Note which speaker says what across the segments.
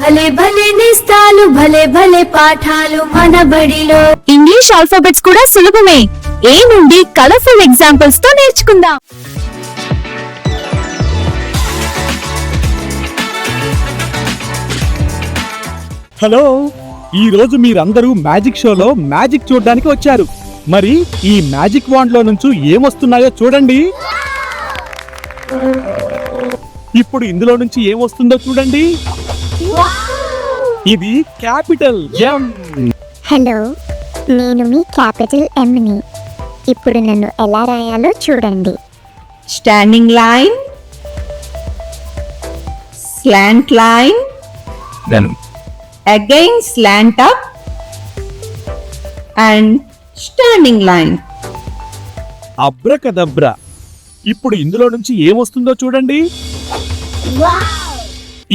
Speaker 1: భలే భలే నేస్తాలు భలే భలే పాఠాలు మన బడిలో.
Speaker 2: ఇంగ్లీష్ ఆల్ఫాబెట్స్ కూడా సులభమే. ఏ నుండి కలర్ఫుల్ ఎగ్జాంపుల్స్ తో నేర్చుకుందాం.
Speaker 3: హలో, ఈ రోజు మీరందరూ మ్యాజిక్ షోలో మ్యాజిక్ చూడడానికి వచ్చారు. మరి ఈ మ్యాజిక్ వాండ్ లో నుంచి ఏమొస్తున్నాయో చూడండి. ఇప్పుడు ఇందులో నుంచి ఏమొస్తుందో చూడండి. ఇది క్యాపిటల్ ఎం.
Speaker 4: హలో, నేను మీ క్యాపిటల్ ఎంని. ఇప్పుడు నన్ను ఎలా రాయాలో చూడండి.
Speaker 5: Standing line, slant line, again slant up and standing line.
Speaker 3: Abracadabra. ఇప్పుడు ఇందులో నుంచి ఏమొస్తుందో చూడండి.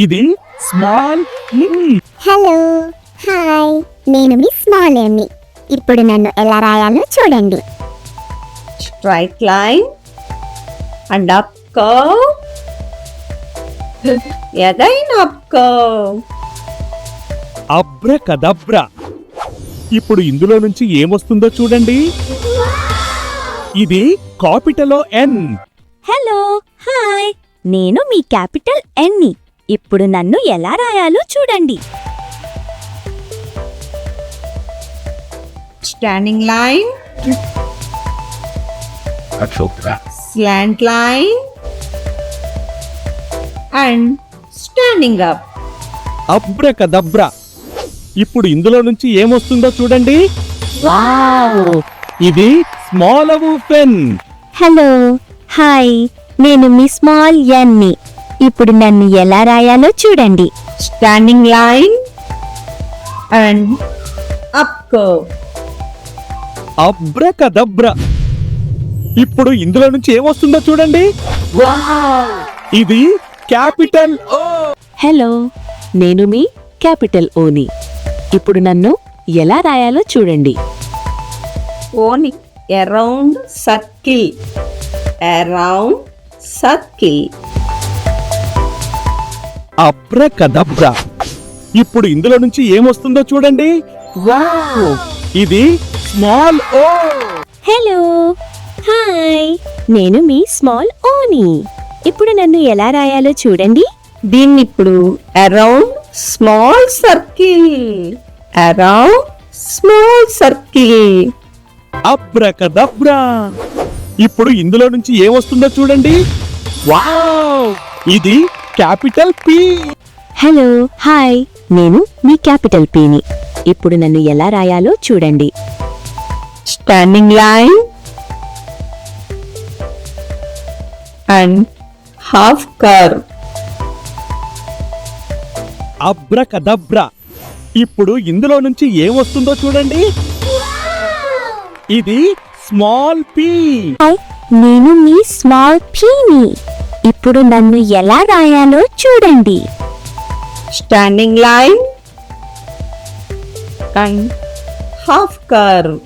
Speaker 3: ఇది స్మాల్.
Speaker 4: హలో, హాయ్, నేను మీ స్మాల్ ఎంని. ఇప్పుడు నన్ను ఎలా రాయాలో చూడండి.
Speaker 5: Straight line and up curve, again up curve.
Speaker 3: Abracadabra. ఇప్పుడు ఇందులో నుంచి ఏమొస్తుందో చూడండి. ఇది కాపిటలో ఎన్.
Speaker 2: హలో, హాయ్, నేను మీ క్యాపిటల్ ఎన్ని. ఇప్పుడు నన్ను ఎలా రాయాలో చూడండి.
Speaker 5: Standing line, slant line and standing up.
Speaker 3: Abracadabra. ఇప్పుడు ఇందులో నుంచి ఏమొస్తుందో చూడండి. ఇది స్మాల్ పెన్.
Speaker 2: హలో, హాయ్, నేను మీ స్మాల్ ఎన్ని. ఇప్పుడు నన్ను ఎలా రాయాలో చూడండి.
Speaker 5: Standing line and up curve.
Speaker 3: Abracadabra. ఇప్పుడు ఇందులో నుంచి ఏమొస్తుందో చూడండి. ఇది క్యాపిటల్ ఓ.
Speaker 6: హలో, నేను మీ క్యాపిటల్ ఓని. ఇప్పుడు నన్ను ఎలా రాయాలో చూడండి.
Speaker 5: Oni, around circle, around circle.
Speaker 3: Abracadabra. ఇప్పుడు ఇందులో నుంచి ఏమొస్తుందో చూడండి. ఇది స్మాల్ ఓ.
Speaker 2: హలో, హాయ్, నేను మీ స్మాల్ ఓని. ఇప్పుడు నన్ను ఎలా రాయాలో చూడండి.
Speaker 5: దీన్ని ఇప్పుడు around small circle, around small circle.
Speaker 3: Abracadabra. ఇప్పుడు ఇందులో నుంచి ఏమొస్తుందో చూడండి. వావ్, ఇది క్యాపిటల్ పి.
Speaker 6: హలో, హాయ్, నేను మీ క్యాపిటల్ పీని. ఇప్పుడు నన్ను ఎలా రాయాలో చూడండి.
Speaker 5: Standing line and half curve.
Speaker 3: Abracadabra. ఇప్పుడు ఇందులో నుంచి ఏమొస్తుందో చూడండి. ఇది స్మాల్ పి.
Speaker 2: హాయ్, నేను మీ స్మాల్ పీని. ఇప్పుడు నన్ను ఎలా రాయాలో చూడండి.
Speaker 5: Standing line and half curve.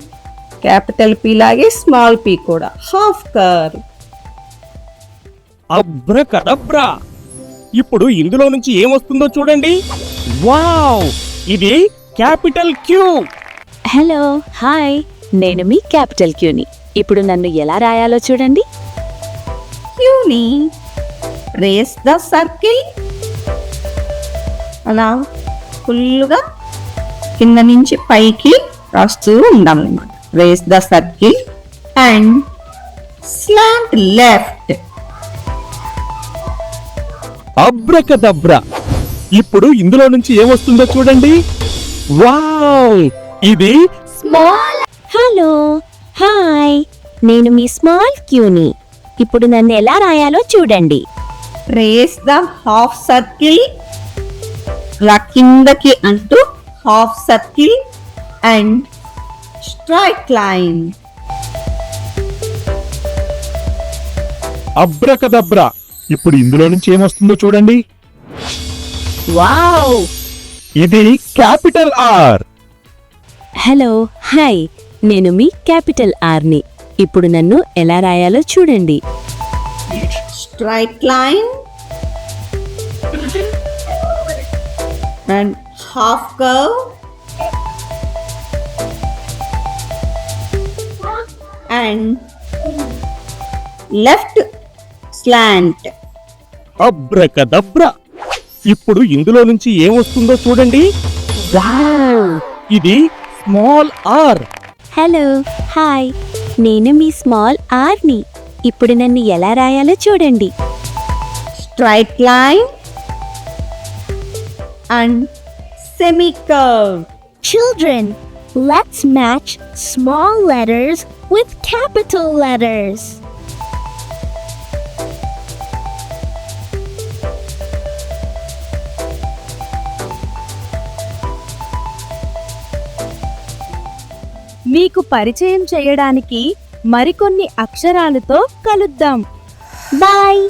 Speaker 5: Capital P లాగే స్మాల్ పి కూడా హాఫ్ కర్వ్.
Speaker 3: అబ్రకదబ్రా. ఇప్పుడు ఇందులో నుంచి ఏమొస్తుందో చూడండి. వావ్, ఇది క్యాపిటల్ క్యూ.
Speaker 6: హలో, హాయ్, నేను మీ క్యాపిటల్ క్యూని. ఇప్పుడు నన్ను ఎలా రాయాలో చూడండి.
Speaker 5: క్యూని రేస్ ద సర్కిల్. అలా ఫుల్గా కింద నుంచి పైకి రాస్తూ ఉండాలన్నమాట. Trace the circle and slant left.
Speaker 3: Abracadabra. ఇప్పుడు ఇందులో నుంచి ఏమొస్తుందో చూడండి. వావ్, ఇది
Speaker 2: స్మాల్. హలో, హాయ్, నేను మీ స్మాల్ క్యూని. ఇప్పుడు నన్ను ఎలా రాయాలో చూడండి.
Speaker 5: Trace the half circle. ఇలా కిందకి అంటూ half circle and straight line.
Speaker 3: Abracadabra. ఇప్పుడు ఇందులో నుంచి ఏమొస్తుందో చూడండి. వావ్, ఇది క్యాపిటల్ ఆర్.
Speaker 6: హలో, హాయ్, నేను మీ క్యాపిటల్ ఆర్ని. ఇప్పుడు నన్ను ఎలా రాయాలో చూడండి.
Speaker 5: Straight line and half curve and left slant.
Speaker 3: Abracadabra. ఇప్పుడు ఇందులో నుంచి ఏమొస్తుందో చూడండి. వావ్! ఇది స్మాల్ ఆర్.
Speaker 2: హలో హాయ్ నేను మీ స్మాల్ ఆర్ని ఇప్పుడు నన్ను ఎలా రాయాలో చూడండి.
Speaker 5: Straight line and semi-curve.
Speaker 2: Children, let's match small letters with capital letters.
Speaker 6: మీకు పరిచయం చేయడానికి మరికొన్ని అక్షరాలతో కలుద్దాం.
Speaker 2: Bye!